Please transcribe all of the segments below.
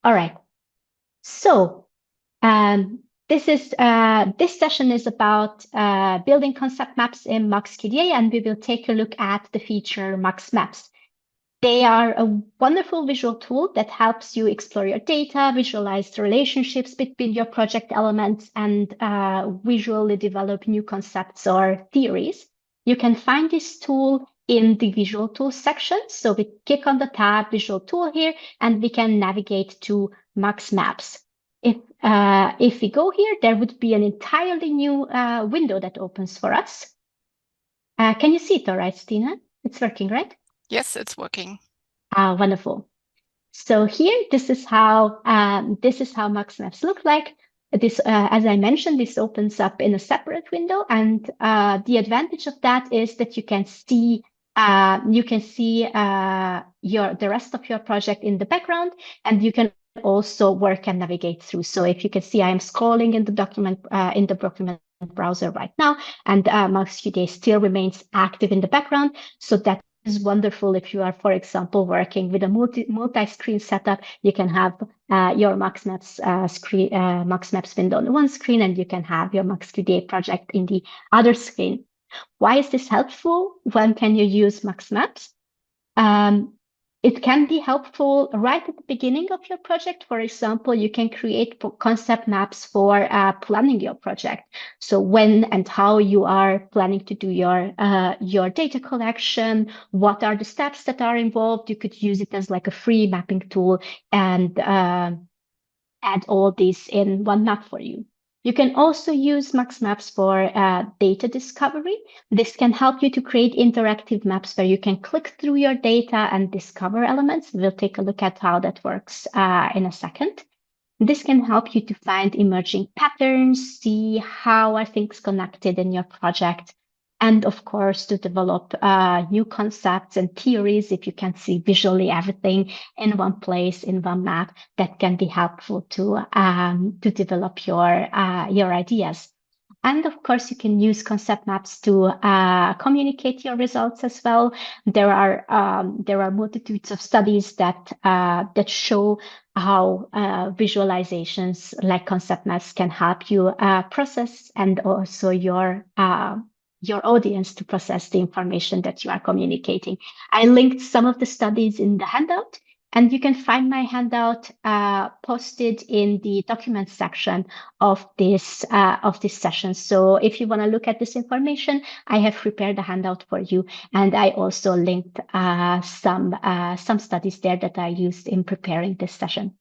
All right. So this session is about building concept maps in MaxQDA, and we will take a look at the feature MAXMaps. They are a wonderful visual tool that helps you explore your data, visualize the relationships between your project elements, and visually develop new concepts or theories. You can find this tool in the visual tools section. So we click on the tab visual tool here, and we can navigate to MaxMaps. If we go here, there would be an entirely new window that opens for us. Can you see it all right, Stina? It's working, right? Yes, it's working. Wonderful. So here, this is how MaxMaps look like. This, as I mentioned, this opens up in a separate window, and the advantage of that is that you can see the rest of your project in the background, and you can also work and navigate through. So if you can see, I am scrolling in the document browser right now, and MaxQDA still remains active in the background. So that is wonderful if you are, for example, working with a multi-screen setup. You can have your MaxMaps window on one screen, and you can have your MaxQDA project in the other screen. Why is this helpful? When can you use MaxMaps? Um, it can be helpful right at the beginning of your project. For example, you can create concept maps for planning your project. So when and how you are planning to do your data collection, what are the steps that are involved? You could use it as like a free mapping tool and add all these in one map for you. You can also use MaxMaps for data discovery. This can help you to create interactive maps where you can click through your data and discover elements. We'll take a look at how that works in a second. This can help you to find emerging patterns, see how are things connected in your project, and of course, to develop new concepts and theories. If you can see visually everything in one place, in one map, that can be helpful to develop your ideas. And of course, you can use concept maps to communicate your results as well. There are multitudes of studies that show how visualizations like concept maps can help you process, and also your audience to process the information that you are communicating. I linked some of the studies in the handout, and you can find my handout posted in the document section of this session. So if you want to look at this information, I have prepared a handout for you, and I also linked some studies there that I used in preparing this session.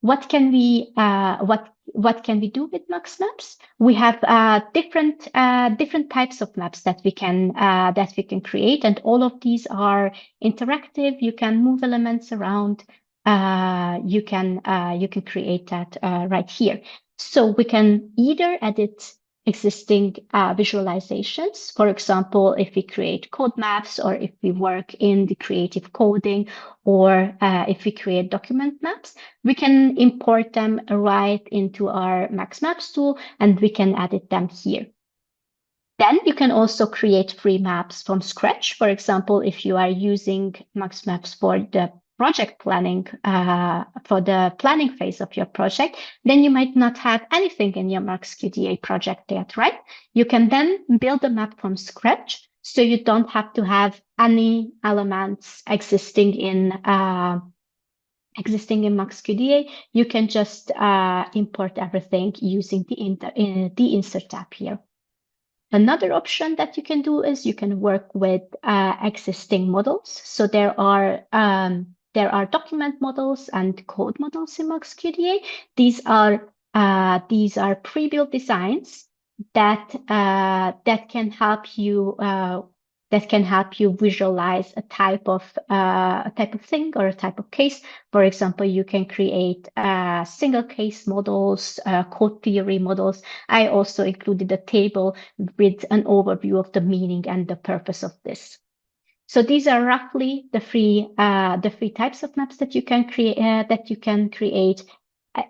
What can we do with MaxMaps? We have different types of maps that we can create, and all of these are interactive. You can move elements around. You can create that right here. So we can either edit existing visualizations. For example, if we create code maps, or if we work in the creative coding, or if we create document maps, we can import them right into our MaxMaps tool, and we can edit them here. Then you can also create free maps from scratch. For example, if you are using MaxMaps for the project planning, for the planning phase of your project, then you might not have anything in your MaxQDA project yet, right? You can then build a map from scratch, so you don't have to have any elements existing in MaxQDA. You can just import everything using the insert tab here. Another option that you can do is you can work with existing models. So there are document models and code models in MaxQDA. These are pre-built designs that can help you visualize a type of thing or a type of case. For example, you can create single case models, code theory models. I also included a table with an overview of the meaning and the purpose of this. So these are roughly the three types of maps that you can create,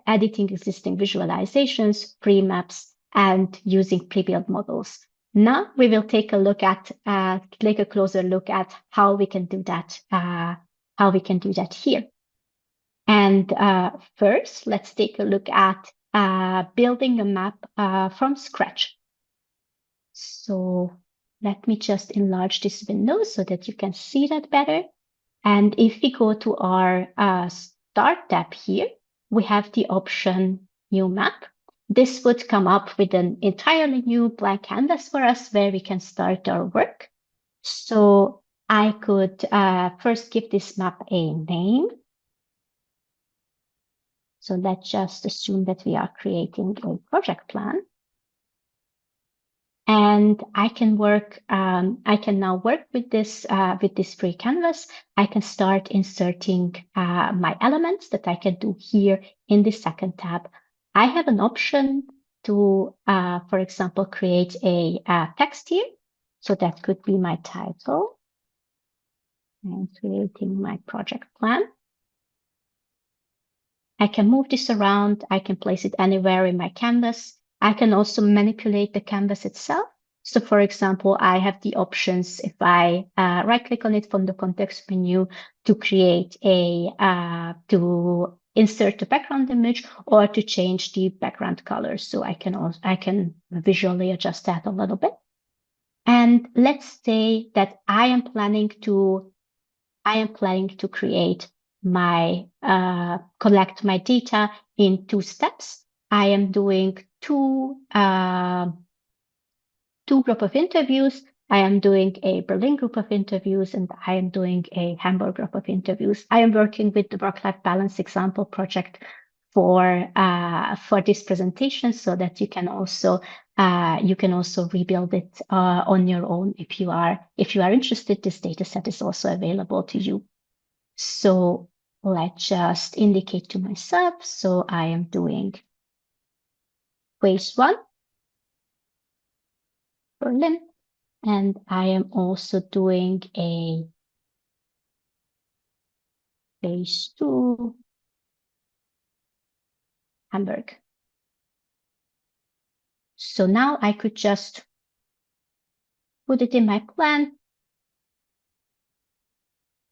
editing existing visualizations, free maps, and using pre-built models. Now we will take a closer look at how we can do that here. And first, let's take a look at building a map from scratch. So let me just enlarge this window so that you can see that better. And if we go to our Start tab here, we have the option New Map. This would come up with an entirely new blank canvas for us where we can start our work. So I could first give this map a name. So let's just assume that we are creating a project plan. And I can now work with this free canvas. I can start inserting my elements that I can do here in the second tab. I have an option to, for example, create a text here. So that could be my title. I'm creating my project plan. I can move this around. I can place it anywhere in my canvas. I can also manipulate the canvas itself. So for example, I have the options if I right click on it from the context menu to create to insert the background image or to change the background color. So I can visually adjust that a little bit. And let's say that I am planning to create my collect my data in 2 steps. I am doing two group of interviews. I am doing a Berlin group of interviews and I am doing a Hamburg group of interviews. I am working with the work-life balance example project for this presentation so that you can also rebuild it on your own if you are interested. This data set is also available to you. So let's just indicate to myself. So I am doing phase 1, Berlin, and I am also doing a phase 2, Hamburg. So now I could just put it in my plan.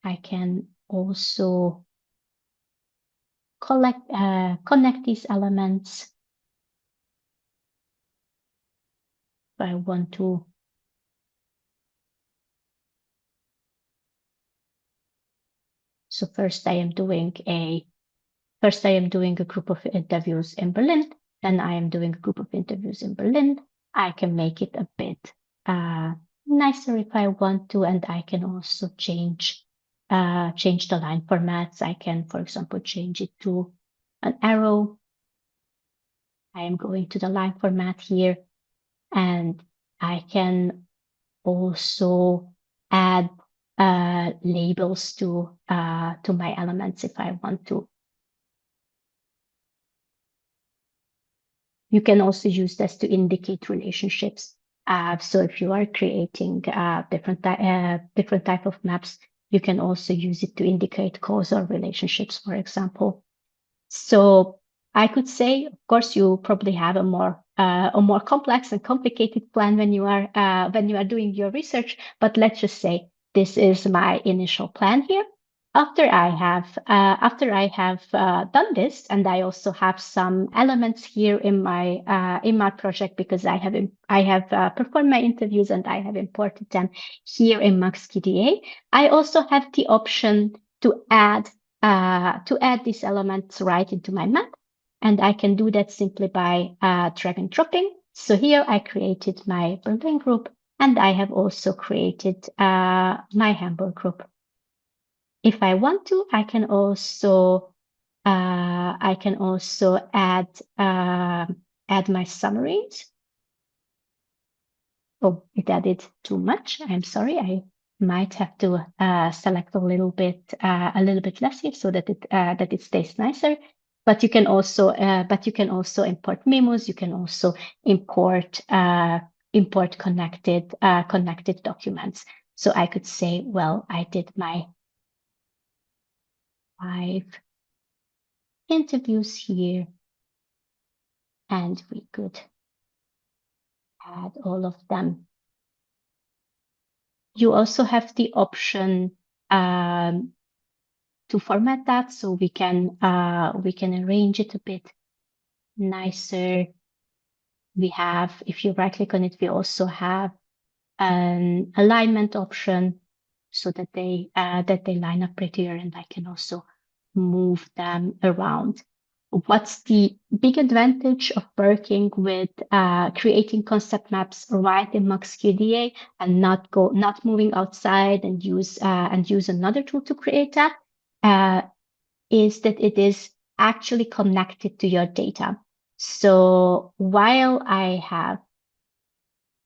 I can also connect these elements if I want to. So first I am doing a group of interviews in Berlin, then I am doing a group of interviews in Berlin. I can make it a bit nicer if I want to, and I can also change the line formats. I can, for example, change it to an arrow. I am going to the line format here, and I can also add labels to my elements if I want to. You can also use this to indicate relationships. So if you are creating different type of maps, you can also use it to indicate causal relationships, for example. So I could say, of course, you probably have a more complex and complicated plan when you are doing your research. But let's just say this is my initial plan here. After I have done this, and I also have some elements here in my project because I have performed my interviews and I have imported them here in MAXDAY. I also have the option to add these elements right into my map, and I can do that simply by drag and dropping. So here I created my Berlin group, and I have also created my Hamburg group. If I want to, I can also add my summaries. Oh, it added too much. I'm sorry. I might have to select a little bit less here so that it stays nicer. But you can also import memos. You can also import connected documents. So I could say, well, I did my 5 interviews here, and we could add all of them. You also have the option to format that so we can arrange it a bit nicer. We have, if you right click on it, we also have an alignment option so that they line up prettier, and I can also move them around. What's the big advantage of working with creating concept maps right in MaxQDA and not moving outside and use another tool to create that? Is that it is actually connected to your data. So while I have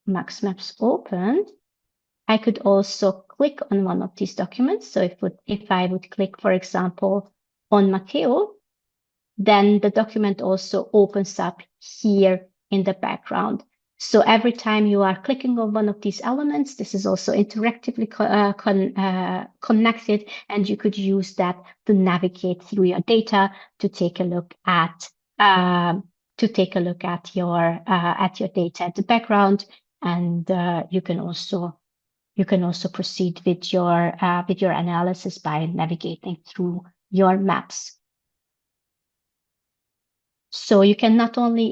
MaxMaps open, I could also click on one of these documents. So if I would click, for example, on Matteo, then the document also opens up here in the background. So every time you are clicking on one of these elements, this is also interactively connected, and you could use that to navigate through your data to take a look at your data at the background, and you can also proceed with your analysis by navigating through your maps. So you can not only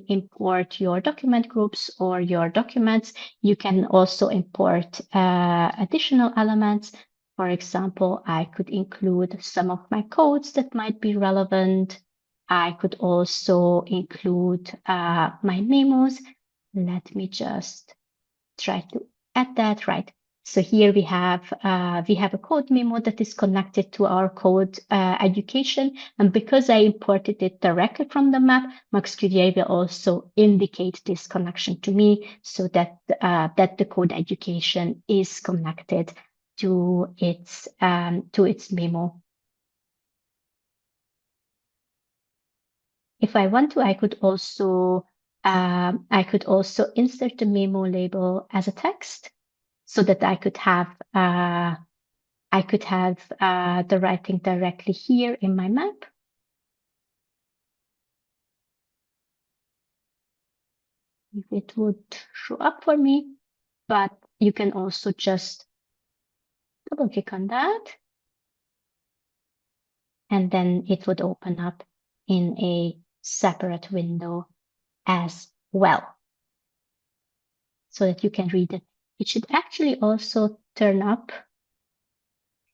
import your document groups or your documents, you can also import additional elements. For example, I could include some of my codes that might be relevant. I could also include my memos. Let me just try to add that. Right. So here we have a code memo that is connected to our code education, and because I imported it directly from the map, MaxQDA will also indicate this connection to me, so that the code education is connected to its memo. If I want to, I could also insert the memo label as a text, so that I could have the writing directly here in my map. If it would show up for me, but you can also just double click on that, and then it would open up in a separate window as well, so that you can read it. It should actually also turn up.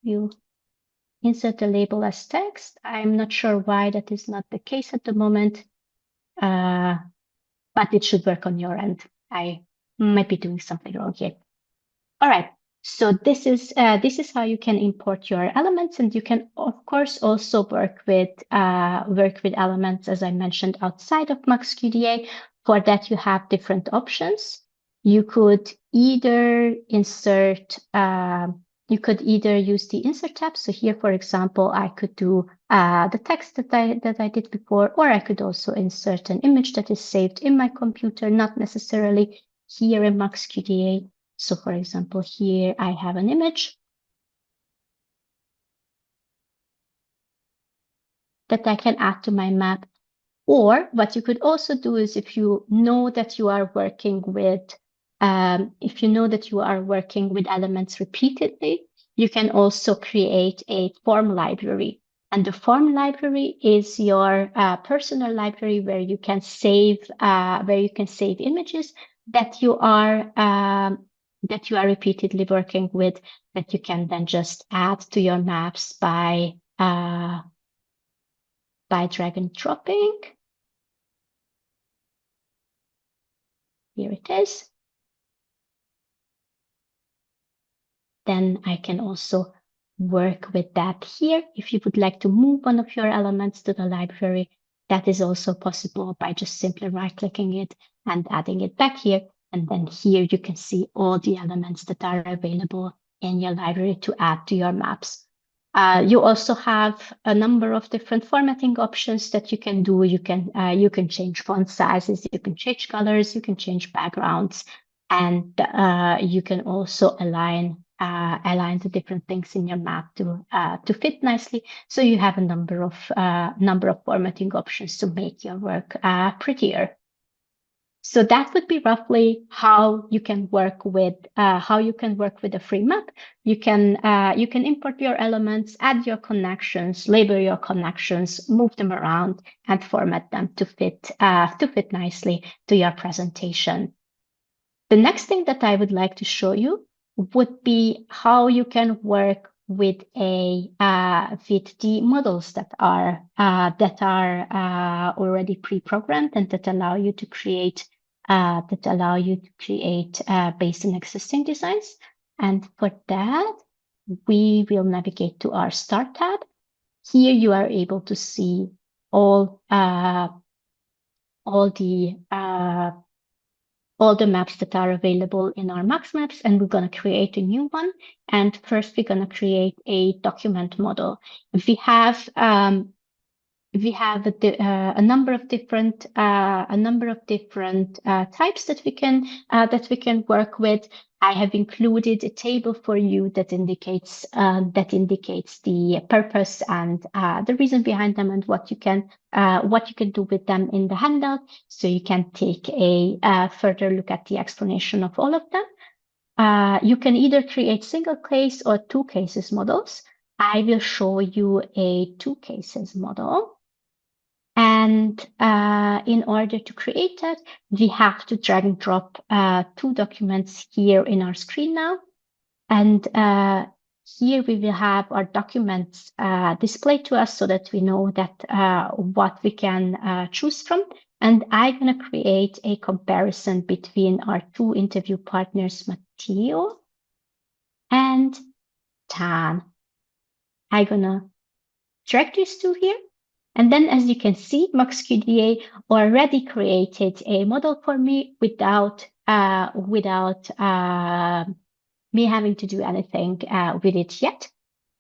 You insert the label as text. I'm not sure why that is not the case at the moment, but it should work on your end. I might be doing something wrong here. All right. So this is how you can import your elements, and you can of course also work with elements, as I mentioned, outside of MaxQDA. For that, you have different options. You could either use the insert tab. So here, for example, I could do the text that I did before, or I could also insert an image that is saved in my computer, not necessarily here in MaxQDA. So for example, here I have an image that I can add to my map. Or what you could also do is, if you know that you are working with elements repeatedly, you can also create a form library. And the form library is your personal library where you can save images that you are repeatedly working with, that you can then just add to your maps by drag and dropping. Here it is. Then I can also work with that here. If you would like to move one of your elements to the library, that is also possible by just simply right-clicking it and adding it back here. And then here you can see all the elements that are available in your library to add to your maps. You also have a number of different formatting options that you can do. You can change font sizes, you can change colors, you can change backgrounds, and you can also align the different things in your map to fit nicely. So you have a number of formatting options to make your work prettier. So that would be roughly how you can work with a free map. You can import your elements, add your connections, label your connections, move them around, and format them to fit nicely to your presentation. The next thing that I would like to show you would be how you can work with the models that are already pre-programmed and that allow you to create based on existing designs. And for that, we will navigate to our Start tab. Here you are able to see all the maps that are available in our MAXMaps, and we're going to create a new one. And first, we're going to create a document model. We have a number of different types that we can work with. I have included a table for you that indicates the purpose and the reason behind them and what you can do with them in the handout. So you can take a further look at the explanation of all of them. You can either create single case or two cases models. I will show you a two cases model. And in order to create that, we have to drag and drop two documents here in our screen now. And here we will have our documents displayed to us so that we know that what we can choose from. And I'm going to create a comparison between our two interview partners, Matteo and Tan. I'm going to drag these two here. And then, as you can see, MaxQDA already created a model for me without me having to do anything with it yet.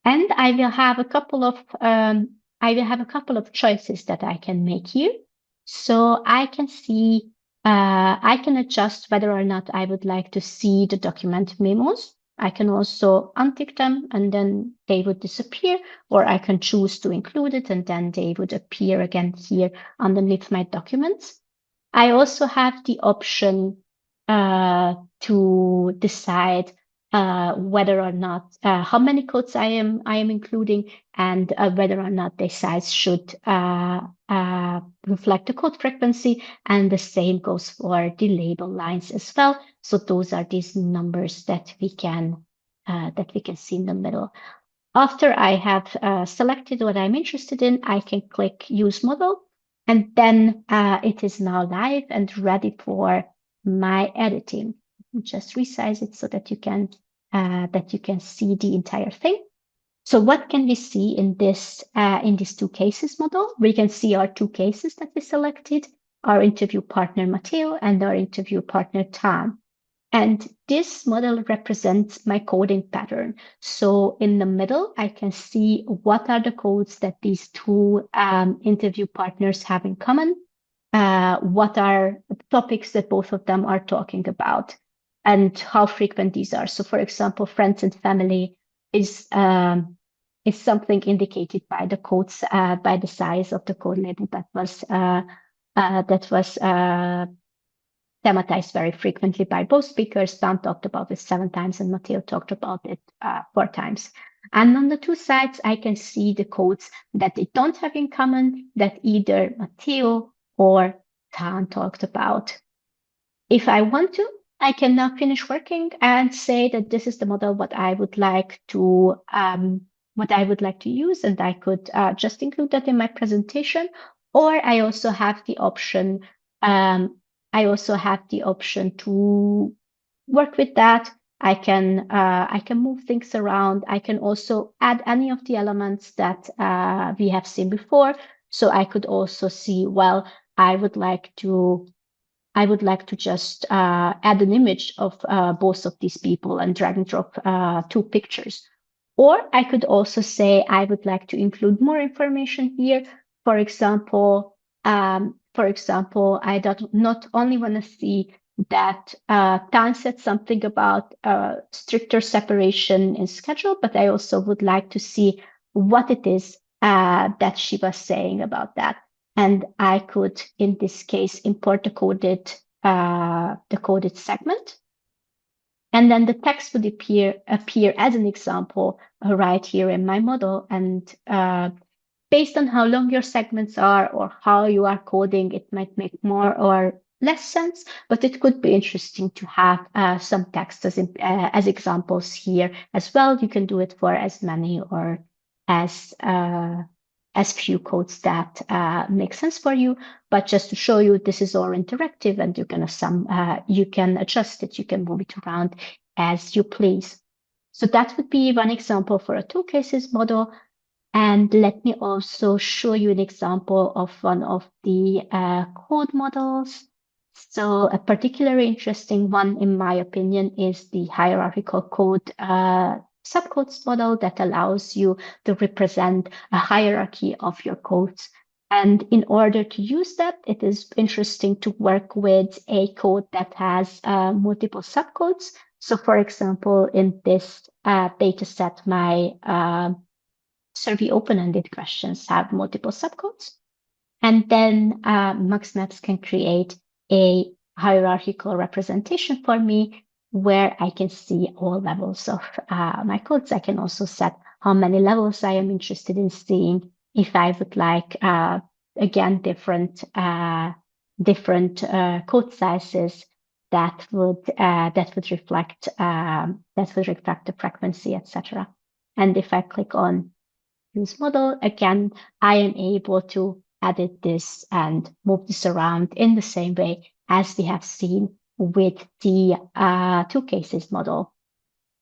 And I will have a couple of choices that I can make here. So I can see I can adjust whether or not I would like to see the document memos. I can also untick them and then they would disappear, or I can choose to include it and then they would appear again here underneath my documents. I also have the option to decide whether or not how many codes I am including and whether or not the size should reflect the code frequency, and the same goes for the label lines as well. So those are these numbers that we can see in the middle. After I have selected what I'm interested in, I can click Use Model, and then it is now live and ready for my editing. Just resize it so that you can see the entire thing. So what can we see in this in these two cases model? We can see our two cases that we selected, our interview partner Matteo and our interview partner Tan. And this model represents my coding pattern. So in the middle, I can see what are the codes that these two interview partners have in common. What are topics that both of them are talking about and how frequent these are. So for example, friends and family is something indicated by the codes, by the size of the code label that was thematized very frequently by both speakers. Dan talked about it 7 times and Matteo talked about it 4 times. And on the two sides, I can see the codes that they don't have in common that either Matteo or Tan talked about. If I want to, I can now finish working and say that this is the model what I would like to use, and I could just include that in my presentation. Or I also have the option. To work with that. I can move things around. I can also add any of the elements that we have seen before. So I could also see, well, I would like to just add an image of both of these people and drag and drop 2 pictures. Or I could also say I would like to include more information here. For example, I not only want to see that Tan said something about stricter separation in schedule, but I also would like to see what it is that she was saying about that. And I could, in this case, import the coded the coded segment. And then the text would appear as an example right here in my model. And based on how long your segments are or how you are coding, it might make more or less sense, but it could be interesting to have some text as examples here as well. You can do it for as many or as few codes that make sense for you. But just to show you, this is all interactive, and you can adjust it, you can move it around as you please. So that would be one example for a two cases model. And let me also show you an example of one of the code models. So a particularly interesting one, in my opinion, is the hierarchical code subcodes model that allows you to represent a hierarchy of your codes. And in order to use that, it is interesting to work with a code that has multiple subcodes. So for example, in this data set, my survey open-ended questions have multiple subcodes. And then MAXMaps can create a hierarchical representation for me where I can see all levels of my codes. I can also set how many levels I am interested in seeing. If I would like, again, different code sizes that would reflect the frequency, etc. And if I click on use model, again, I am able to edit this and move this around in the same way as we have seen with the two cases model.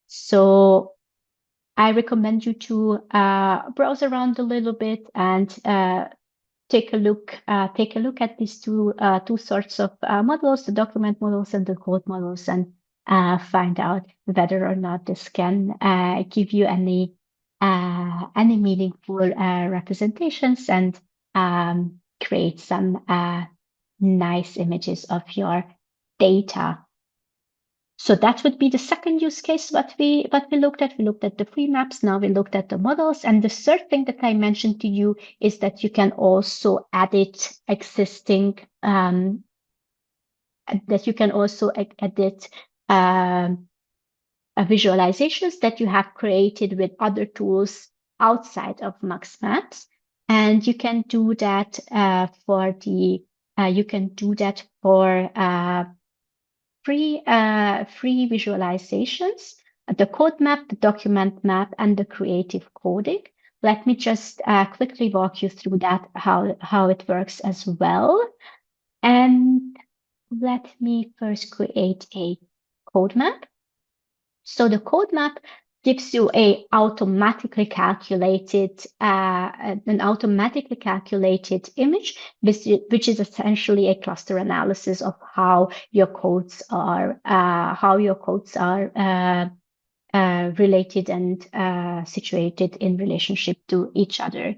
So I recommend you to browse around a little bit and take a look at these two sorts of models, the document models and the code models, and find out whether or not this can give you any meaningful representations and create some nice images of your data. So that would be the second use case what we looked at. We looked at the free maps. Now we looked at the models. And the third thing that I mentioned to you is that you can also edit existing visualizations that you have created with other tools outside of MAXMaps. And you can do that for free visualizations, the code map, the document map, and the creative coding. Let me just quickly walk you through that, how it works as well. And let me first create a code map. So the code map gives you an automatically calculated image, which is essentially a cluster analysis of how your codes are related and situated in relationship to each other.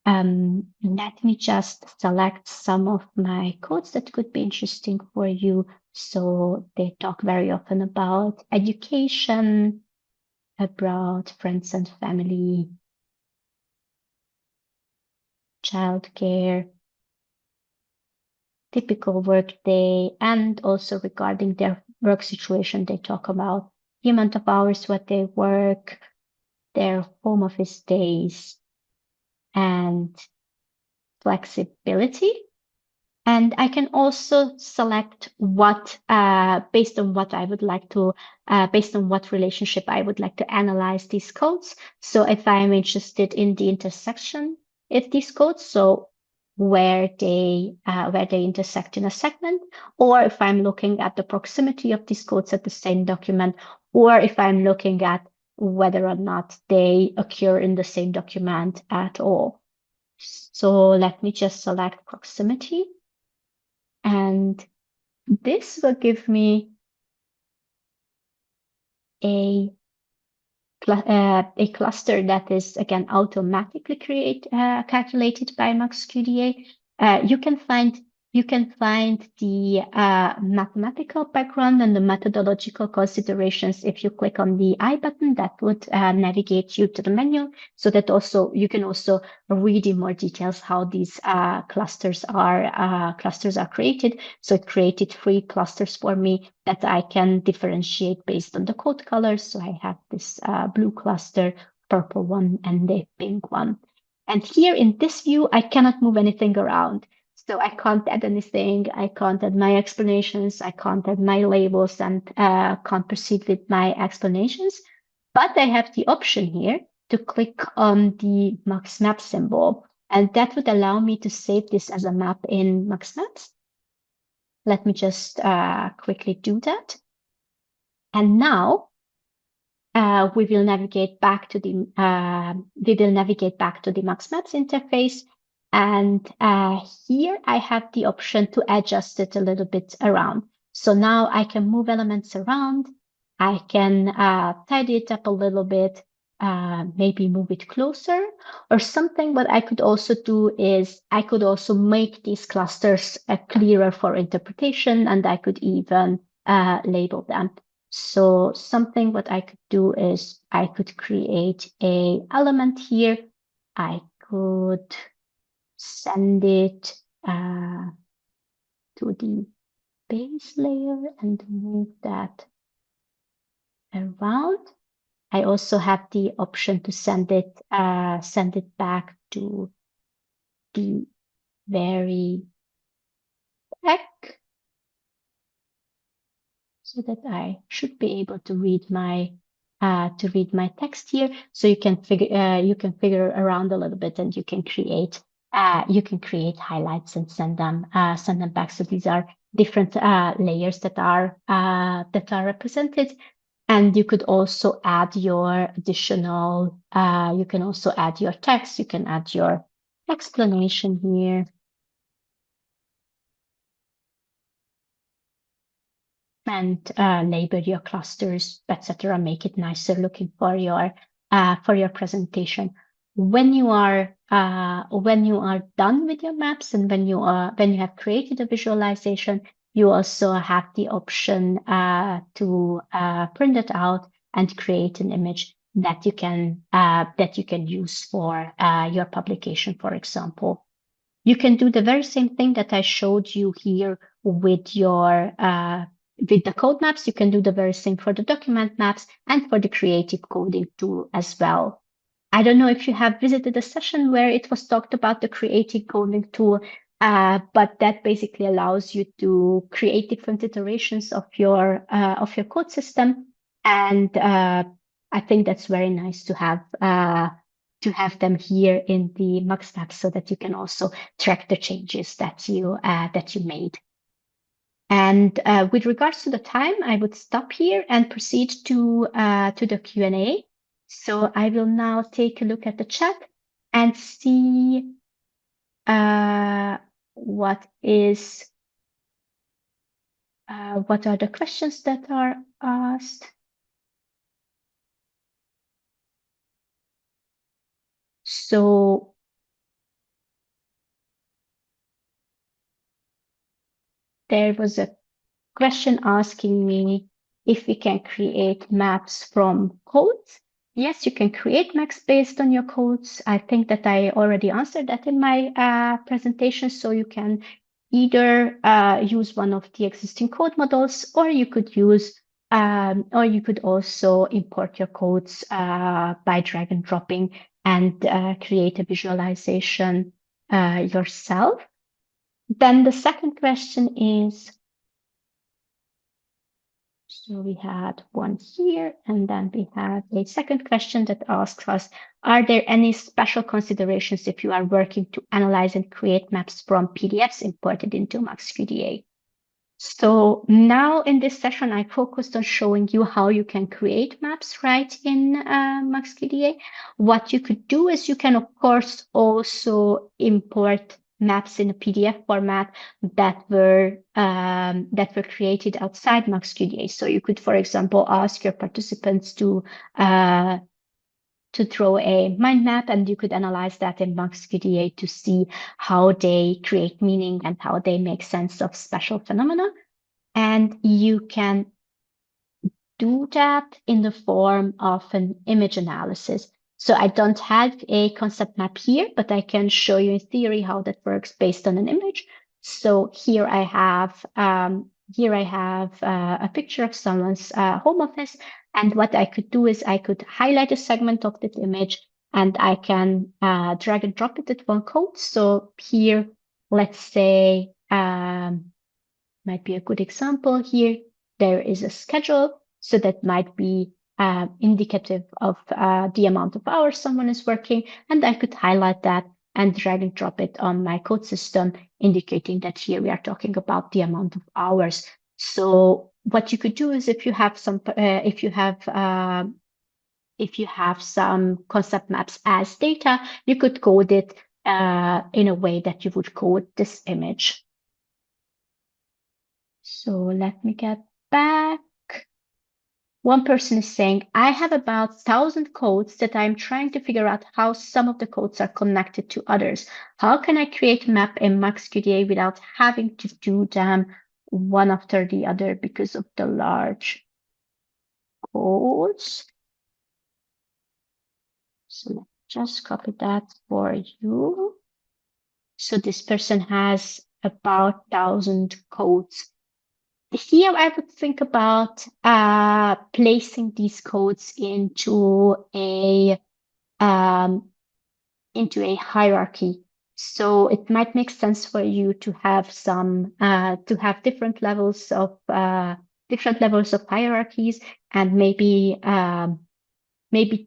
Let me just select some of my codes that could be interesting for you. So they talk very often about education, abroad, friends and family, childcare, typical workday, and also regarding their work situation, they talk about the amount of hours what they work, their home office days, and flexibility. And I can also select based on what relationship I would like to analyze these codes. So if I'm interested in the intersection of these codes, so where they intersect in a segment, or if I'm looking at the proximity of these codes at the same document, or if I'm looking at whether or not they occur in the same document at all. So let me just select proximity. And this will give me a cluster that is, again, automatically calculated by MaxQDA. You can find you can find the mathematical background and the methodological considerations. If you click on the I button, that would navigate you to the menu, so that also you can also read in more details how these clusters are created. So it created 3 clusters for me that I can differentiate based on the code colors. So I have this blue cluster, purple one, and the pink one. And here in this view, I cannot move anything around. So I can't add anything. I can't add my explanations. I can't add my labels and can't proceed with my explanations. But I have the option here to click on the MAXMaps symbol. And that would allow me to save this as a map in MAXMaps. Let me just quickly do that. And now we will navigate back to the MAXMaps interface. And here I have the option to adjust it a little bit around. So now I can move elements around. I can tidy it up a little bit, maybe move it closer or something. What I could also do is I could also make these clusters clearer for interpretation, and I could even label them. So something what I could do is I could create a element here. I could send it to the base layer and move that around. I also have the option to send it back to the very back, so that I should be able to read my text here. So you can figure around a little bit, and you can create highlights and send them back. So these are different layers that are represented. And you could also add your additional, you can also add your text, you can add your explanation here. And label your clusters, etc. Make it nicer looking for your presentation. When you are done with your maps, and when you have created a visualization, you also have the option to print it out and create an image that you can use for your publication, for example. You can do the very same thing that I showed you here with your with the code maps. You can do the very same for the document maps and for the creative coding tool as well. I don't know if you have visited a session where it was talked about the creative coding tool, but that basically allows you to create different iterations of your code system. And I think that's very nice to have them here in the MAXMaps, so that you can also track the changes that you made. And with regards to the time, I would stop here and proceed to the Q&A. So I will now take a look at the chat and see what are the questions that are asked. So there was a question asking me if we can create maps from codes. Yes, you can create maps based on your codes. I think that I already answered that in my presentation. So you can either use one of the existing code models, or you could also import your codes by drag and dropping and create a visualization yourself. Then the second question is, so we had one here, and then we have a second question that asks us, are there any special considerations if you are working to analyze and create maps from PDFs imported into MaxQDA? So now in this session, I focused on showing you how you can create maps right in MaxQDA. What you could do is you can, of course, also import maps in a PDF format that were created outside MaxQDA. So you could, for example, ask your participants to to draw a mind map, and you could analyze that in MaxQDA to see how they create meaning and how they make sense of special phenomena. And you can do that in the form of an image analysis. So I don't have a concept map here, but I can show you in theory how that works based on an image. So here I have a picture of someone's home office, and what I could do is I could highlight a segment of that image, and I can drag and drop it at one code. So here, let's say, might be a good example here. There is a schedule, so that might be indicative of the amount of hours someone is working, and I could highlight that and drag and drop it on my code system, indicating that here we are talking about the amount of hours. So what you could do is if you have some concept maps as data, you could code it in a way that you would code this image. So let me get back. One person is saying, I have about 1,000 codes that I'm trying to figure out how some of the codes are connected to others. How can I create a map in MaxQDA without having to do them one after the other because of the large codes? So let's just copy that for you. So this person has about 1,000 codes. Here, I would think about placing these codes into a hierarchy. So it might make sense for you to have different levels of hierarchies, and maybe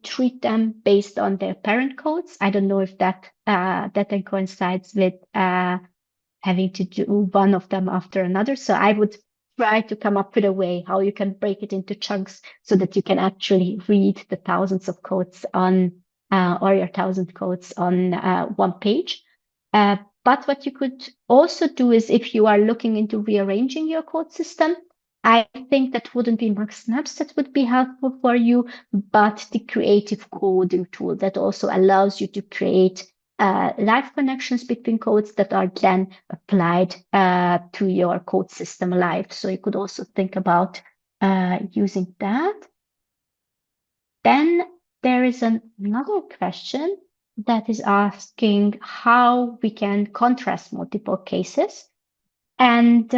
treat them based on their parent codes. I don't know if that then coincides with having to do one of them after another. So I would try to come up with a way how you can break it into chunks so that you can actually read the thousands of codes on or your 1,000 codes on one page. But what you could also do is, if you are looking into rearranging your code system, I think that wouldn't be MaxMaps that would be helpful for you, but the creative coding tool that also allows you to create live connections between codes that are then applied to your code system live. So you could also think about using that. Then there is another question that is asking how we can contrast multiple cases. And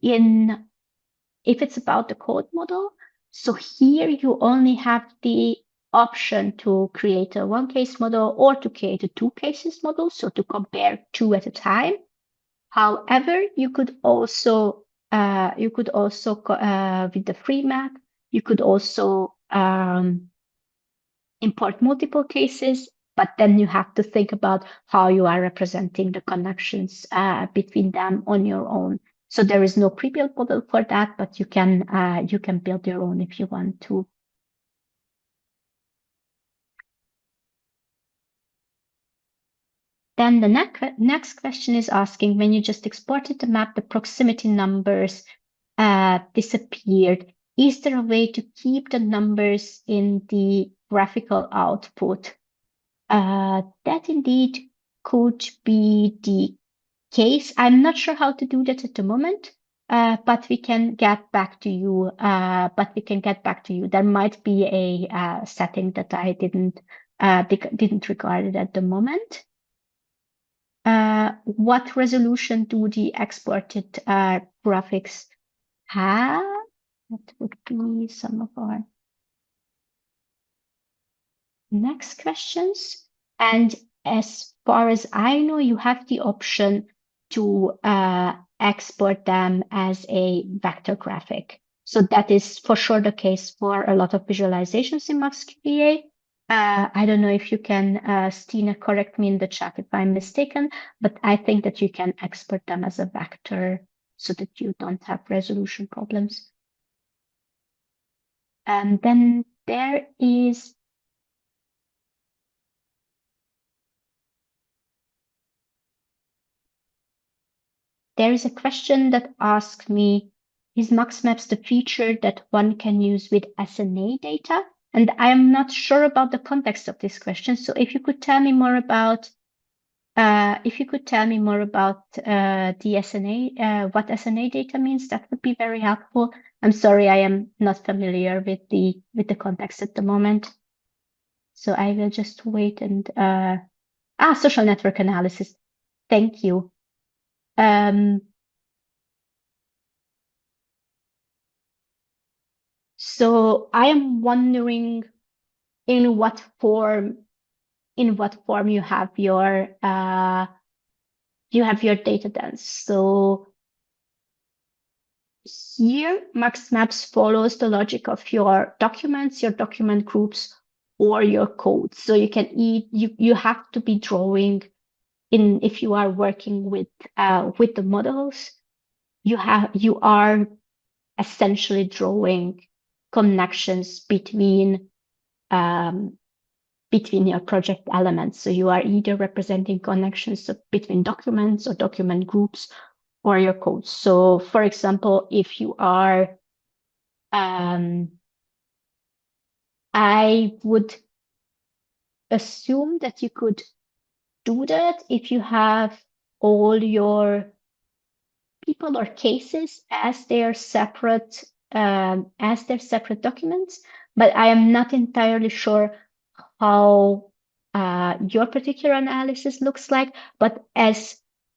if it's about the code model, so here you only have the option to create a one case model or to create a two cases model, so to compare two at a time. However, you could also with the free map, you could also import multiple cases, but then you have to think about how you are representing the connections between them on your own. So there is no pre-built model for that, but you can build your own if you want to. Then the next question is asking, when you just exported the map, the proximity numbers disappeared. Is there a way to keep the numbers in the graphical output? That indeed could be the case. I'm not sure how to do that at the moment, but we can get back to you. There might be a setting that I didn't record it at the moment. What resolution do the exported graphics have? That would be some of our next questions. And as far as I know, you have the option to export them as a vector graphic. So that is for sure the case for a lot of visualizations in MaxQDA. I don't know if you can, Stina, correct me in the chat if I'm mistaken, but I think that you can export them as a vector so that you don't have resolution problems. And then there is a question that asks me, is MaxMaps the feature that one can use with SNA data? And I'm not sure about the context of this question. So if you could tell me more about the SNA, what SNA data means, that would be very helpful. I'm sorry, I am not familiar with the context at the moment. So I will just wait and social network analysis. Thank you. So I am wondering in what form you have your data dense. So here, MaxMaps follows the logic of your documents, your document groups, or your code. So you have to be drawing in if you are working with the models. You are essentially drawing connections between your project elements. So you are either representing connections between documents or document groups or your code. So for example, if you are, I would assume that you could do that if you have all your people or cases as their separate documents, but I am not entirely sure how your particular analysis looks like. But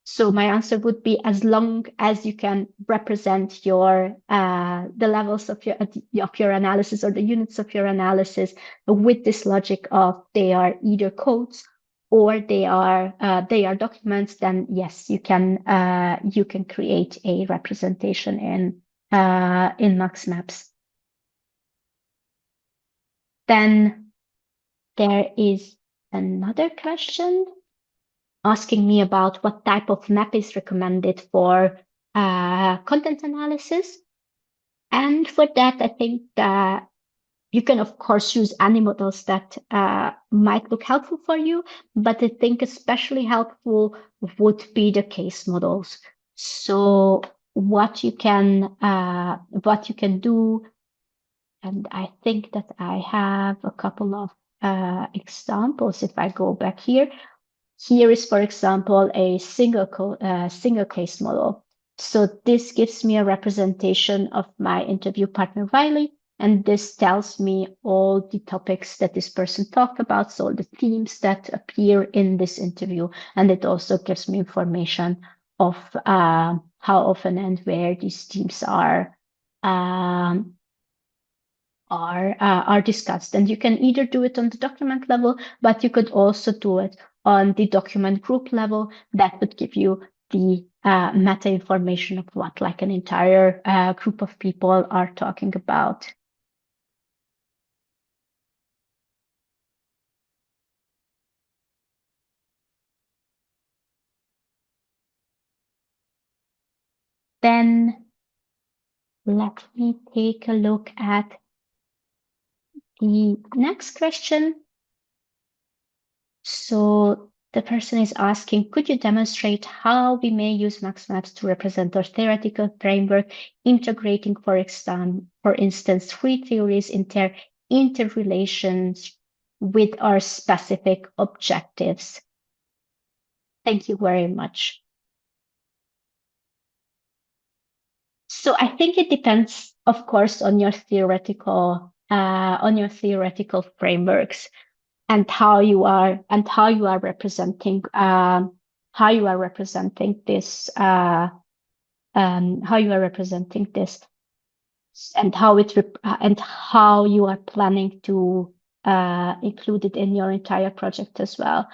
so my answer would be, as long as you can represent your the levels of your analysis or the units of your analysis with this logic of they are either codes or they are documents, then yes, you can create a representation in MaxMaps. Then there is another question asking me about what type of map is recommended for content analysis. And for that, I think that you can, of course, use any models that might look helpful for you, but I think especially helpful would be the case models. So what you can do, and I think that I have a couple of examples. If I go back here, here is, for example, a single case model. So this gives me a representation of my interview partner, Riley, and this tells me all the topics that this person talked about, so the themes that appear in this interview. And it also gives me information of how often and where these themes are discussed. And you can either do it on the document level, but you could also do it on the document group level. That would give you the meta information of what like an entire group of people are talking about. Then let me take a look at the next question. So the person is asking, could you demonstrate how we may use MaxMaps to represent our theoretical framework, integrating, for instance, three theories in their interrelations with our specific objectives? Thank you very much. So I think it depends, of course, on your theoretical frameworks and how you are representing this and how you are planning to include it in your entire project as well.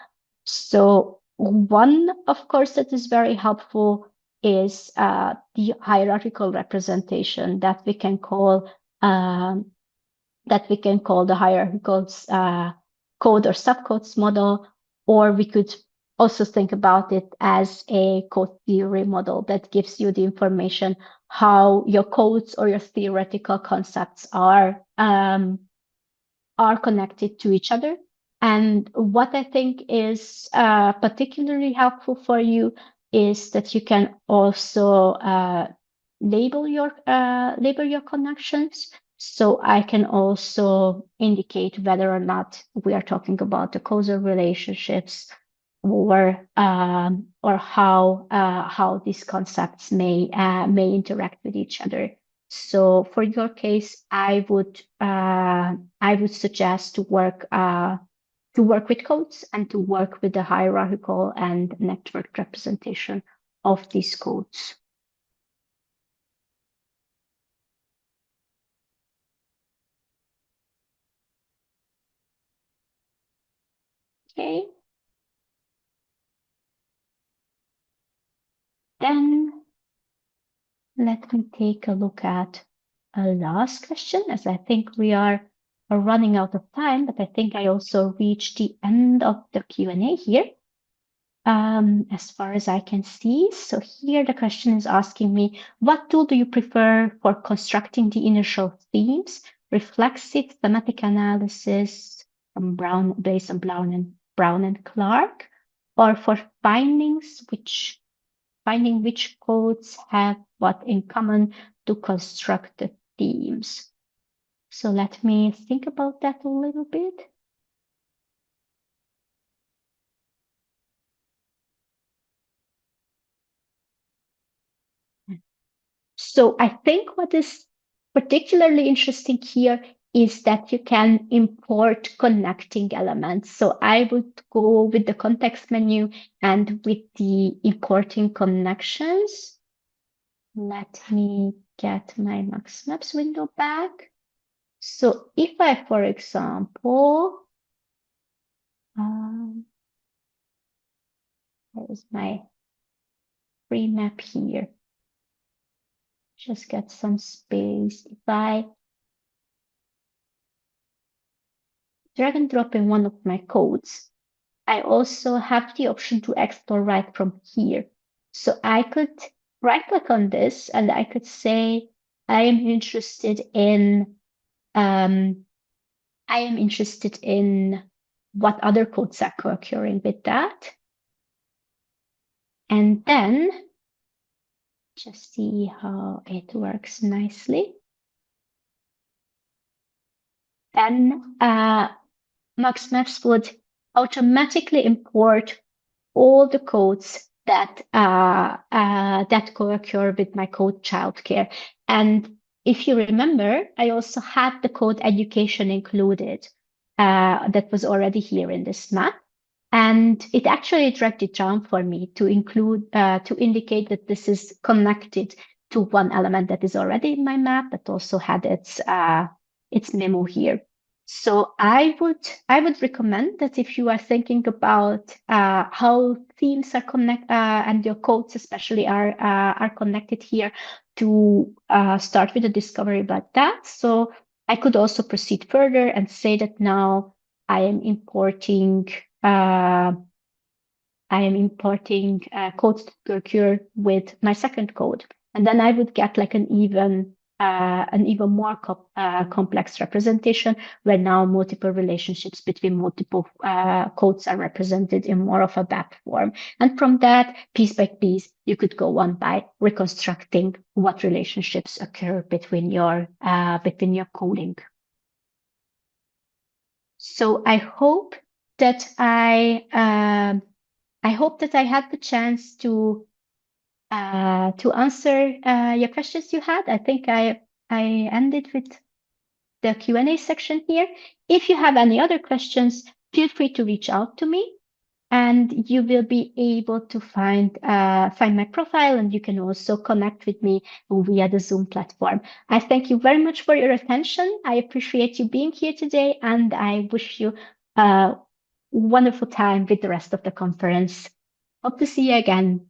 So one, of course, that is very helpful is the hierarchical representation that we can call the hierarchical code or subcodes model, or we could also think about it as a code theory model that gives you the information how your codes or your theoretical concepts are connected to each other. And what I think is particularly helpful for you is that you can also label your connections. So I can also indicate whether or not we are talking about the causal relationships or how these concepts may interact with each other. So for your case, I would suggest to work with codes and to work with the hierarchical and networked representation of these codes. Okay. Then let me take a look at a last question, as I think we are running out of time, but I think I also reached the end of the Q&A here, as far as I can see. So here the question is asking me, what tool do you prefer for constructing the initial themes? Reflexive thematic analysis from based on Brown and Clark, or for finding which codes have what in common to construct the themes. So let me think about that a little bit. So I think what is particularly interesting here is that you can import connecting elements. So I would go with the context menu and with the importing connections. Let me get my MAXMaps window back. So if I, for example, there is my free map here. Just get some space. If I drag and drop in one of my codes, I also have the option to explore right from here. So I could right click on this and I could say, I am interested in what other codes are co-occurring with that. And then just see how it works nicely. Then MAXMaps would automatically import all the codes that co-occur with my code childcare. And if you remember, I also had the code education included that was already here in this map. And it actually dragged it down for me to indicate that this is connected to one element that is already in my map, that also had its memo here. So I would recommend that if you are thinking about how themes are and your codes especially are connected here, to start with a discovery about that. So I could also proceed further and say that now I am importing codes to occur with my second code, and then I would get like an even more complex representation, where now multiple relationships between multiple codes are represented in more of a map form. And from that, piece by piece, you could go on by reconstructing what relationships occur between your coding. So I hope that I had the chance to answer your questions you had. I think I ended with the Q&A section here. If you have any other questions, feel free to reach out to me, and you will be able to find my profile, and you can also connect with me via the Zoom platform. I thank you very much for your attention. I appreciate you being here today, and I wish you a wonderful time with the rest of the conference. Hope to see you again.